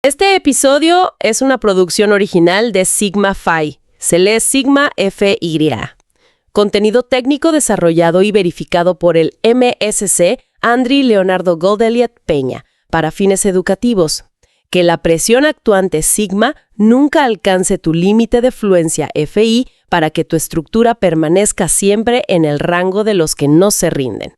Este episodio es una producción original de Sigma Phi. Se lee Sigma FY. Contenido técnico desarrollado y verificado por el MSc Andri Leonardo Goldeliet Peña para fines educativos. Que la presión actuante sigma nunca alcance tu límite de fluencia FI para que tu estructura permanezca siempre en el rango de los que no se rinden.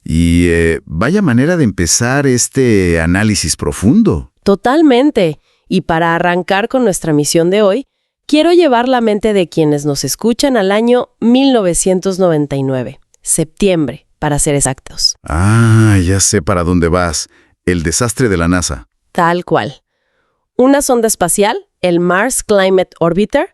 Y vaya manera de empezar este análisis profundo. Totalmente. Y para arrancar con nuestra misión de hoy, quiero llevar la mente de quienes nos escuchan al año 1999, septiembre, para ser exactos. Ah, ya sé para dónde vas. El desastre de la NASA. Tal cual. Una sonda espacial, el Mars Climate Orbiter,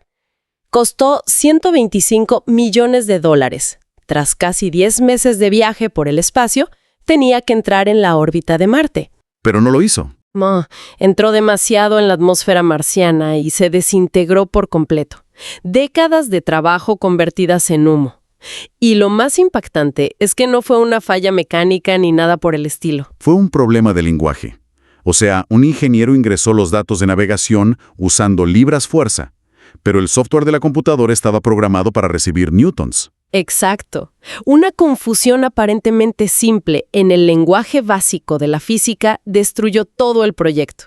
costó $125 millones. Tras casi 10 meses de viaje por el espacio, tenía que entrar en la órbita de Marte. Pero no lo hizo. Entró demasiado en la atmósfera marciana y se desintegró por completo. Décadas de trabajo convertidas en humo. Y lo más impactante es que no fue una falla mecánica ni nada por el estilo. Fue un problema de lenguaje. O sea, un ingeniero ingresó los datos de navegación usando libras fuerza, pero el software de la computadora estaba programado para recibir newtons. Exacto. Una confusión aparentemente simple en el lenguaje básico de la física destruyó todo el proyecto.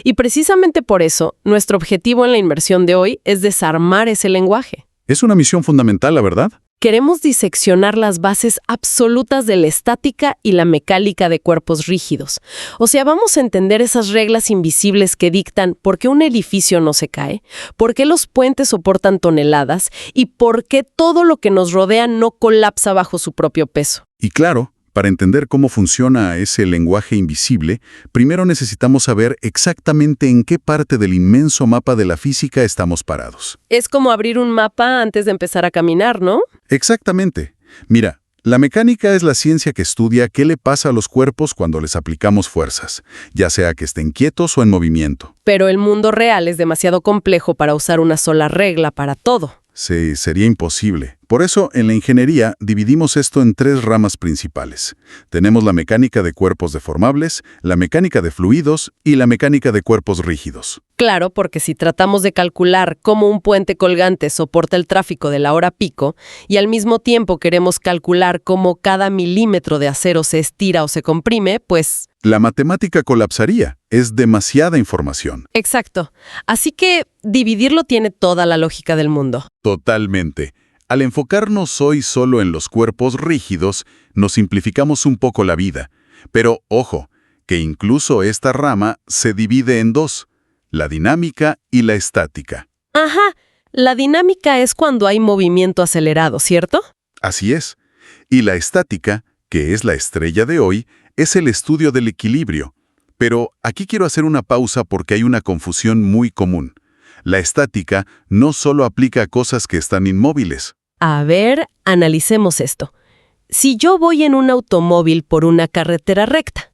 Y precisamente por eso, nuestro objetivo en la inmersión de hoy es desarmar ese lenguaje. Es una misión fundamental, la verdad. Queremos diseccionar las bases absolutas de la estática y la mecánica de cuerpos rígidos. O sea, vamos a entender esas reglas invisibles que dictan por qué un edificio no se cae, por qué los puentes soportan toneladas y por qué todo lo que nos rodea no colapsa bajo su propio peso. Y claro, para entender cómo funciona ese lenguaje invisible, primero necesitamos saber exactamente en qué parte del inmenso mapa de la física estamos parados. Es como abrir un mapa antes de empezar a caminar, ¿no? Exactamente. Mira, la mecánica es la ciencia que estudia qué le pasa a los cuerpos cuando les aplicamos fuerzas, ya sea que estén quietos o en movimiento. Pero el mundo real es demasiado complejo para usar una sola regla para todo. Sí, sería imposible. Por eso, en la ingeniería, dividimos esto en 3 ramas principales. Tenemos la mecánica de cuerpos deformables, la mecánica de fluidos y la mecánica de cuerpos rígidos. Claro, porque si tratamos de calcular cómo un puente colgante soporta el tráfico de la hora pico y al mismo tiempo queremos calcular cómo cada milímetro de acero se estira o se comprime, pues... La matemática colapsaría. Es demasiada información. Exacto. Así que dividirlo tiene toda la lógica del mundo. Totalmente. Al enfocarnos hoy solo en los cuerpos rígidos, nos simplificamos un poco la vida. Pero, ojo, que incluso esta rama se divide en 2, la dinámica y la estática. Ajá, la dinámica es cuando hay movimiento acelerado, ¿cierto? Así es. Y la estática, que es la estrella de hoy, es el estudio del equilibrio. Pero aquí quiero hacer una pausa porque hay una confusión muy común. La estática no solo aplica a cosas que están inmóviles. A ver, analicemos esto. Si yo voy en un automóvil por una carretera recta,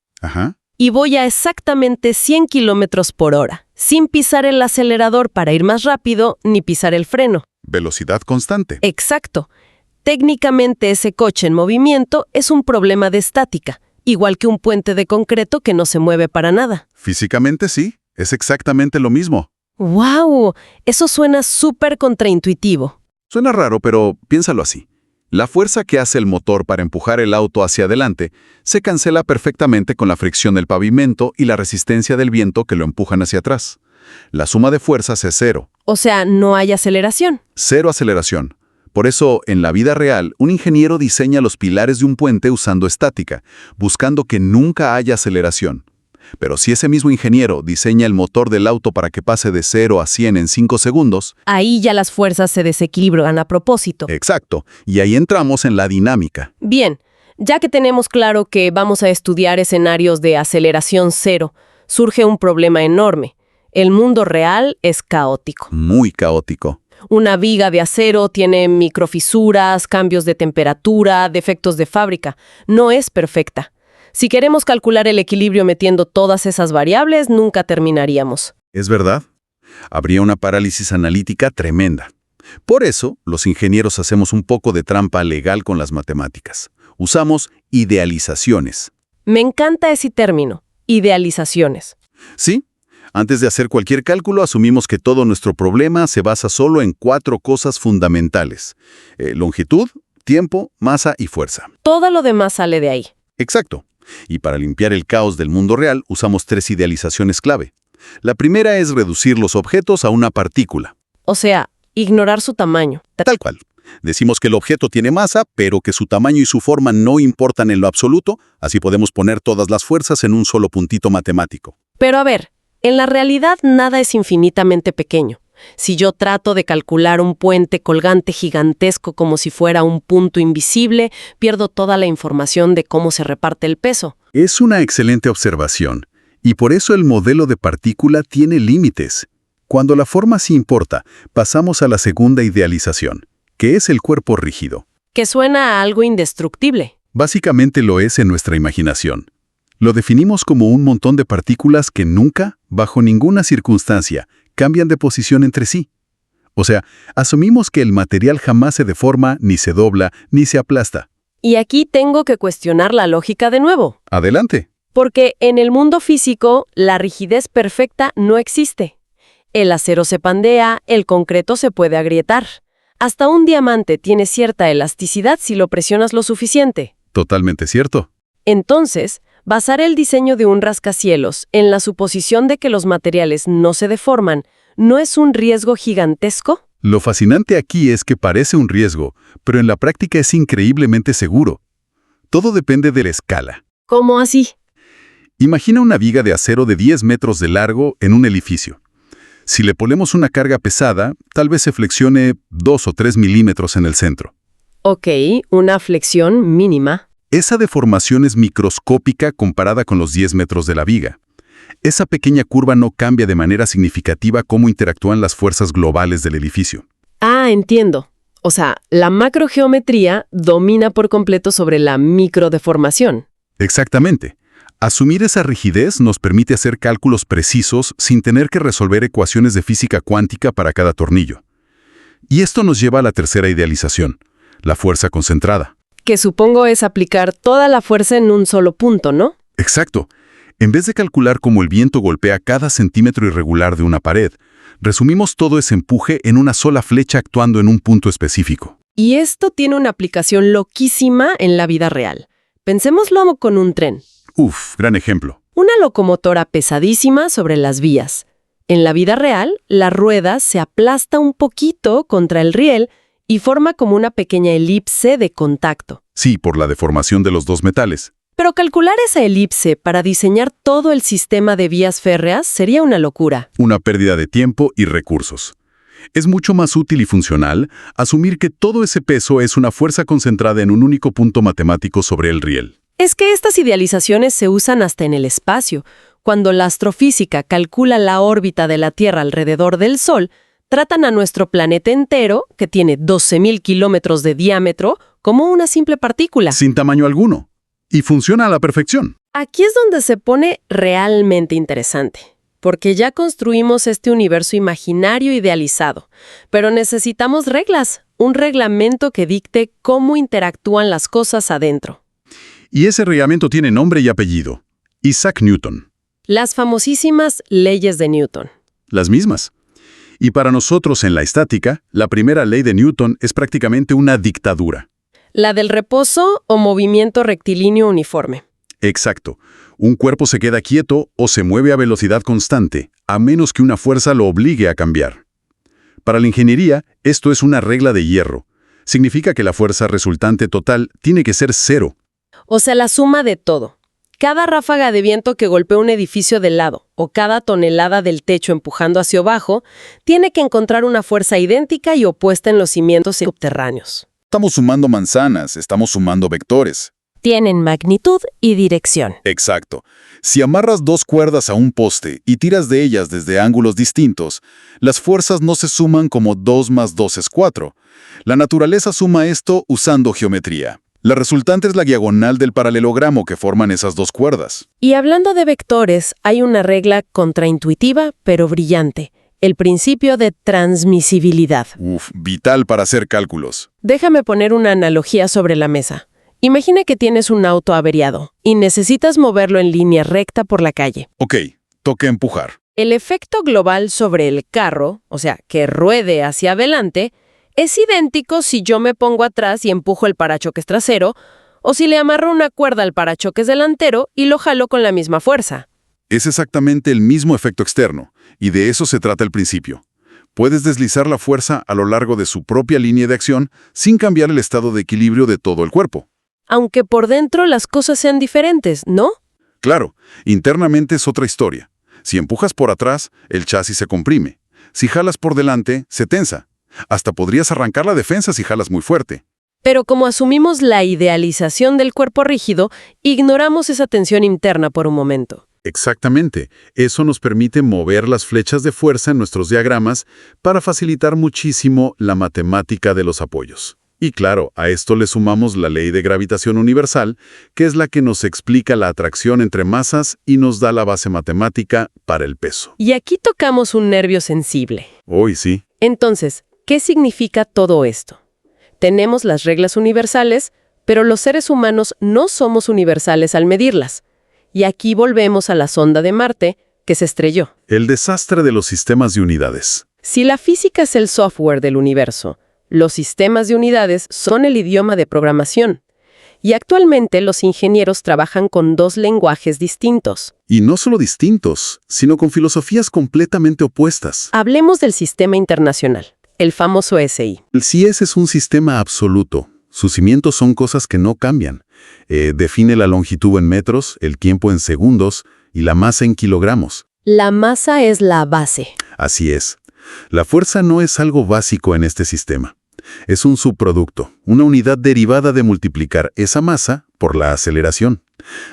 y voy a exactamente 100 kilómetros por hora, sin pisar el acelerador para ir más rápido ni pisar el freno. Velocidad constante. Exacto. Técnicamente ese coche en movimiento es un problema de estática, igual que un puente de concreto que no se mueve para nada. Físicamente sí, es exactamente lo mismo. ¡Wow! Eso suena súper contraintuitivo. Suena raro, pero piénsalo así. La fuerza que hace el motor para empujar el auto hacia adelante se cancela perfectamente con la fricción del pavimento y la resistencia del viento que lo empujan hacia atrás. La suma de fuerzas es 0. O sea, no hay aceleración. 0 aceleración. Por eso, en la vida real, un ingeniero diseña los pilares de un puente usando estática, buscando que nunca haya aceleración. Pero si ese mismo ingeniero diseña el motor del auto para que pase de 0 a 100 en 5 segundos... Ahí ya las fuerzas se desequilibran a propósito. Exacto, y ahí entramos en la dinámica. Bien, ya que tenemos claro que vamos a estudiar escenarios de aceleración 0, surge un problema enorme. El mundo real es caótico. Muy caótico. Una viga de acero tiene microfisuras, cambios de temperatura, defectos de fábrica. No es perfecta. Si queremos calcular el equilibrio metiendo todas esas variables, nunca terminaríamos. ¿Es verdad? Habría una parálisis analítica tremenda. Por eso, los ingenieros hacemos un poco de trampa legal con las matemáticas. Usamos idealizaciones. Me encanta ese término, idealizaciones. Sí, Antes de hacer cualquier cálculo, asumimos que todo nuestro problema se basa solo en 4 cosas fundamentales: longitud, tiempo, masa y fuerza. Todo lo demás sale de ahí. Exacto. Y para limpiar el caos del mundo real, usamos 3 idealizaciones clave. La primera es reducir los objetos a una partícula. O sea, ignorar su tamaño. Tal cual. Decimos que el objeto tiene masa, pero que su tamaño y su forma no importan en lo absoluto, así podemos poner todas las fuerzas en un solo puntito matemático. Pero a ver, en la realidad nada es infinitamente pequeño. Si yo trato de calcular un puente colgante gigantesco como si fuera un punto invisible, pierdo toda la información de cómo se reparte el peso. Es una excelente observación, y por eso el modelo de partícula tiene límites. Cuando la forma sí importa, pasamos a la segunda idealización, que es el cuerpo rígido. Que suena a algo indestructible. Básicamente lo es en nuestra imaginación. Lo definimos como un montón de partículas que nunca, bajo ninguna circunstancia, cambian de posición entre sí. O sea, asumimos que el material jamás se deforma, ni se dobla, ni se aplasta. Y aquí tengo que cuestionar la lógica de nuevo. Adelante. Porque en el mundo físico, la rigidez perfecta no existe. El acero se pandea, el concreto se puede agrietar. Hasta un diamante tiene cierta elasticidad si lo presionas lo suficiente. Totalmente cierto. Entonces, basar el diseño de un rascacielos en la suposición de que los materiales no se deforman, ¿no es un riesgo gigantesco? Lo fascinante aquí es que parece un riesgo, pero en la práctica es increíblemente seguro. Todo depende de la escala. ¿Cómo así? Imagina una viga de acero de 10 metros de largo en un edificio. Si le ponemos una carga pesada, tal vez se flexione 2 o 3 milímetros en el centro. Ok, una flexión mínima. Esa deformación es microscópica comparada con los 10 metros de la viga. Esa pequeña curva no cambia de manera significativa cómo interactúan las fuerzas globales del edificio. Ah, entiendo. O sea, la macrogeometría domina por completo sobre la microdeformación. Exactamente. Asumir esa rigidez nos permite hacer cálculos precisos sin tener que resolver ecuaciones de física cuántica para cada tornillo. Y esto nos lleva a la tercera idealización, la fuerza concentrada. Que supongo es aplicar toda la fuerza en un solo punto, ¿no? Exacto. En vez de calcular cómo el viento golpea cada centímetro irregular de una pared, resumimos todo ese empuje en una sola flecha actuando en un punto específico. Y esto tiene una aplicación loquísima en la vida real. Pensémoslo con un tren. Uf, gran ejemplo. Una locomotora pesadísima sobre las vías. En la vida real, la rueda se aplasta un poquito contra el riel y forma como una pequeña elipse de contacto. Sí, por la deformación de los dos metales. Pero calcular esa elipse para diseñar todo el sistema de vías férreas sería una locura. Una pérdida de tiempo y recursos. Es mucho más útil y funcional asumir que todo ese peso es una fuerza concentrada en un único punto matemático sobre el riel. Es que estas idealizaciones se usan hasta en el espacio. Cuando la astrofísica calcula la órbita de la Tierra alrededor del Sol, tratan a nuestro planeta entero, que tiene 12.000 kilómetros de diámetro, como una simple partícula. Sin tamaño alguno. Y funciona a la perfección. Aquí es donde se pone realmente interesante, porque ya construimos este universo imaginario idealizado, pero necesitamos reglas, un reglamento que dicte cómo interactúan las cosas adentro. Y ese reglamento tiene nombre y apellido. Isaac Newton. Las famosísimas leyes de Newton. Las mismas. Y para nosotros en la estática, la primera ley de Newton es prácticamente una dictadura. La del reposo o movimiento rectilíneo uniforme. Exacto. Un cuerpo se queda quieto o se mueve a velocidad constante, a menos que una fuerza lo obligue a cambiar. Para la ingeniería, esto es una regla de hierro. Significa que la fuerza resultante total tiene que ser 0. O sea, la suma de todo. Cada ráfaga de viento que golpea un edificio de lado o cada tonelada del techo empujando hacia abajo tiene que encontrar una fuerza idéntica y opuesta en los cimientos subterráneos. Estamos sumando manzanas, estamos sumando vectores. Tienen magnitud y dirección. Exacto. Si amarras 2 cuerdas a un poste y tiras de ellas desde ángulos distintos, las fuerzas no se suman como 2 más 2 es 4. La naturaleza suma esto usando geometría. La resultante es la diagonal del paralelogramo que forman esas 2 cuerdas. Y hablando de vectores, hay una regla contraintuitiva pero brillante. El principio de transmisibilidad. Vital para hacer cálculos. Déjame poner una analogía sobre la mesa. Imagina que tienes un auto averiado y necesitas moverlo en línea recta por la calle. Ok, toca empujar. El efecto global sobre el carro, o sea, que ruede hacia adelante, es idéntico si yo me pongo atrás y empujo el parachoques trasero, o si le amarro una cuerda al parachoques delantero y lo jalo con la misma fuerza. Es exactamente el mismo efecto externo, y de eso se trata el principio. Puedes deslizar la fuerza a lo largo de su propia línea de acción sin cambiar el estado de equilibrio de todo el cuerpo. Aunque por dentro las cosas sean diferentes, ¿no? Claro, internamente es otra historia. Si empujas por atrás, el chasis se comprime. Si jalas por delante, se tensa. Hasta podrías arrancar la defensa si jalas muy fuerte. Pero como asumimos la idealización del cuerpo rígido, ignoramos esa tensión interna por un momento. Exactamente. Eso nos permite mover las flechas de fuerza en nuestros diagramas para facilitar muchísimo la matemática de los apoyos. Y claro, a esto le sumamos la ley de gravitación universal, que es la que nos explica la atracción entre masas y nos da la base matemática para el peso. Y aquí tocamos un nervio sensible. Hoy sí. Entonces, ¿qué significa todo esto? Tenemos las reglas universales, pero los seres humanos no somos universales al medirlas. Y aquí volvemos a la sonda de Marte, que se estrelló. El desastre de los sistemas de unidades. Si la física es el software del universo, los sistemas de unidades son el idioma de programación. Y actualmente los ingenieros trabajan con dos lenguajes distintos. Y no solo distintos, sino con filosofías completamente opuestas. Hablemos del sistema internacional, el famoso SI. El CIES es un sistema absoluto. Sus cimientos son cosas que no cambian. Define la longitud en metros, el tiempo en segundos y la masa en kilogramos. La masa es la base. Así es. La fuerza no es algo básico en este sistema. Es un subproducto, una unidad derivada de multiplicar esa masa por la aceleración.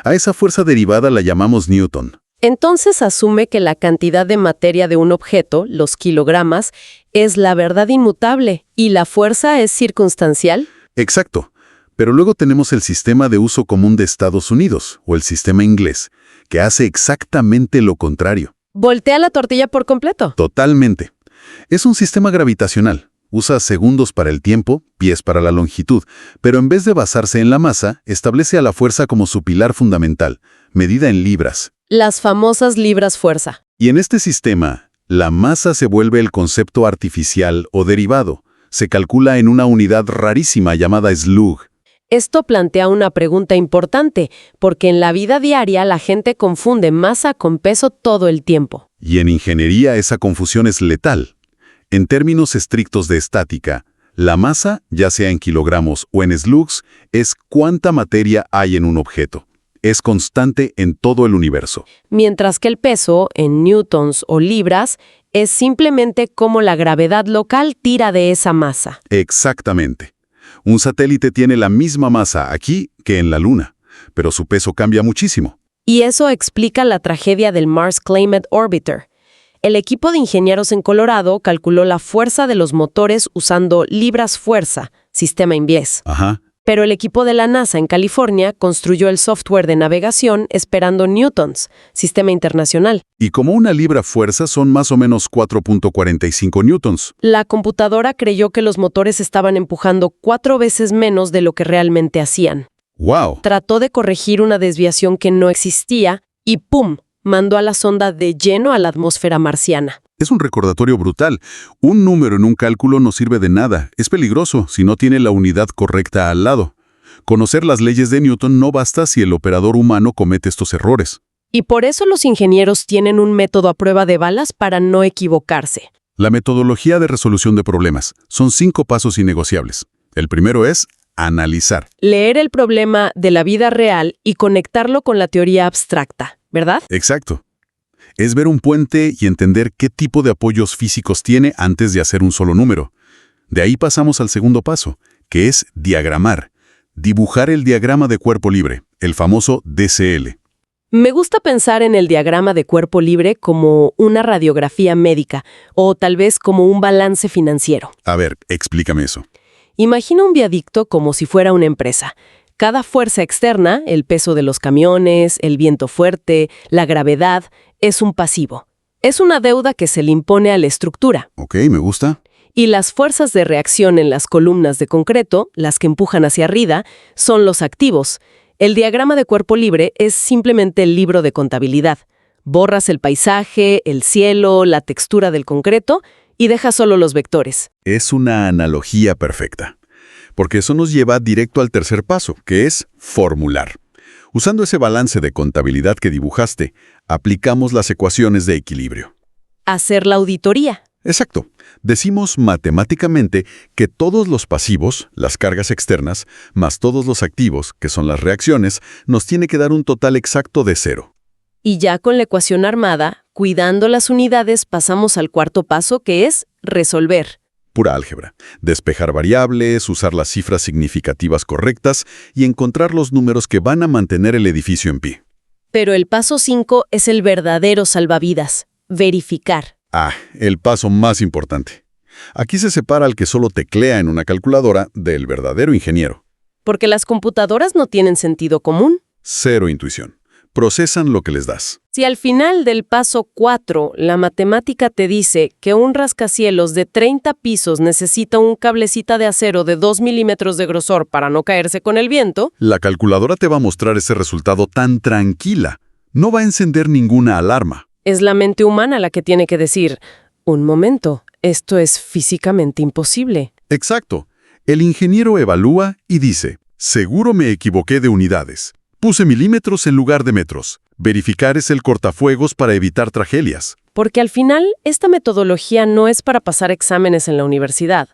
A esa fuerza derivada la llamamos Newton. Entonces asume que la cantidad de materia de un objeto, los kilogramas, es la verdad inmutable y la fuerza es circunstancial. Exacto. Pero luego tenemos el sistema de uso común de Estados Unidos, o el sistema inglés, que hace exactamente lo contrario. Voltea la tortilla por completo. Totalmente. Es un sistema gravitacional. Usa segundos para el tiempo, pies para la longitud, pero en vez de basarse en la masa, establece a la fuerza como su pilar fundamental, medida en libras. Las famosas libras fuerza. Y en este sistema, la masa se vuelve el concepto artificial o derivado. Se calcula en una unidad rarísima llamada slug. Esto plantea una pregunta importante, porque en la vida diaria la gente confunde masa con peso todo el tiempo. Y en ingeniería esa confusión es letal. En términos estrictos de estática, la masa, ya sea en kilogramos o en slugs, es cuánta materia hay en un objeto. Es constante en todo el universo. Mientras que el peso, en newtons o libras, es simplemente cómo la gravedad local tira de esa masa. Exactamente. Un satélite tiene la misma masa aquí que en la Luna, pero su peso cambia muchísimo. Y eso explica la tragedia del Mars Climate Orbiter. El equipo de ingenieros en Colorado calculó la fuerza de los motores usando libras fuerza, sistema inglés. Ajá. Pero el equipo de la NASA en California construyó el software de navegación esperando newtons, sistema internacional. Y como una libra fuerza son más o menos 4.45 newtons. La computadora creyó que los motores estaban empujando 4 veces menos de lo que realmente hacían. ¡Wow! Trató de corregir una desviación que no existía y ¡pum!, mandó a la sonda de lleno a la atmósfera marciana. Es un recordatorio brutal. Un número en un cálculo no sirve de nada. Es peligroso si no tiene la unidad correcta al lado. Conocer las leyes de Newton no basta si el operador humano comete estos errores. Y por eso los ingenieros tienen un método a prueba de balas para no equivocarse. La metodología de resolución de problemas. Son 5 pasos innegociables. El primero es analizar. Leer el problema de la vida real y conectarlo con la teoría abstracta, ¿verdad? Exacto. Es ver un puente y entender qué tipo de apoyos físicos tiene antes de hacer un solo número. De ahí pasamos al segundo paso, que es diagramar. Dibujar el diagrama de cuerpo libre, el famoso DCL. Me gusta pensar en el diagrama de cuerpo libre como una radiografía médica o tal vez como un balance financiero. A ver, explícame eso. Imagina un viaducto como si fuera una empresa. Cada fuerza externa, el peso de los camiones, el viento fuerte, la gravedad, es un pasivo. Es una deuda que se le impone a la estructura. Ok, me gusta. Y las fuerzas de reacción en las columnas de concreto, las que empujan hacia arriba, son los activos. El diagrama de cuerpo libre es simplemente el libro de contabilidad. Borras el paisaje, el cielo, la textura del concreto y dejas solo los vectores. Es una analogía perfecta, porque eso nos lleva directo al tercer paso, que es formular. Usando ese balance de contabilidad que dibujaste, aplicamos las ecuaciones de equilibrio. Hacer la auditoría. Exacto. Decimos matemáticamente que todos los pasivos, las cargas externas, más todos los activos, que son las reacciones, nos tiene que dar un total exacto de 0. Y ya con la ecuación armada, cuidando las unidades, pasamos al cuarto paso, que es resolver. Pura álgebra. Despejar variables, usar las cifras significativas correctas y encontrar los números que van a mantener el edificio en pie. Pero el paso 5 es el verdadero salvavidas, verificar. El paso más importante. Aquí se separa al que solo teclea en una calculadora del verdadero ingeniero. Porque las computadoras no tienen sentido común. Cero intuición. Procesan lo que les das. Si al final del paso 4 la matemática te dice que un rascacielos de 30 pisos necesita un cablecita de acero de 2 milímetros de grosor para no caerse con el viento, la calculadora te va a mostrar ese resultado tan tranquila. No va a encender ninguna alarma. es la mente humana la que tiene que decir, un momento, esto es físicamente imposible. Exacto. El ingeniero evalúa y dice, seguro me equivoqué de unidades. Puse milímetros en lugar de metros. Verificar es el cortafuegos para evitar tragedias. Porque al final, esta metodología no es para pasar exámenes en la universidad.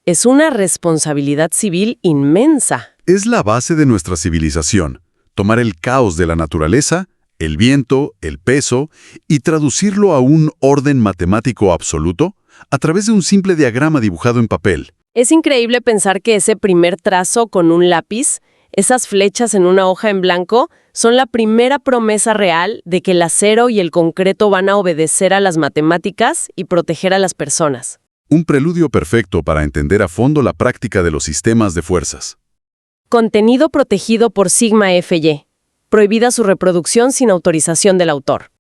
Es una responsabilidad civil inmensa. Es la base de nuestra civilización. Tomar el caos de la naturaleza, el viento, el peso, y traducirlo a un orden matemático absoluto a través de un simple diagrama dibujado en papel. Es increíble pensar que ese primer trazo con un lápiz, esas flechas en una hoja en blanco, son la primera promesa real de que el acero y el concreto van a obedecer a las matemáticas y proteger a las personas. Un preludio perfecto para entender a fondo la práctica de los sistemas de fuerzas. Contenido protegido por Sigma FY. Prohibida su reproducción sin autorización del autor.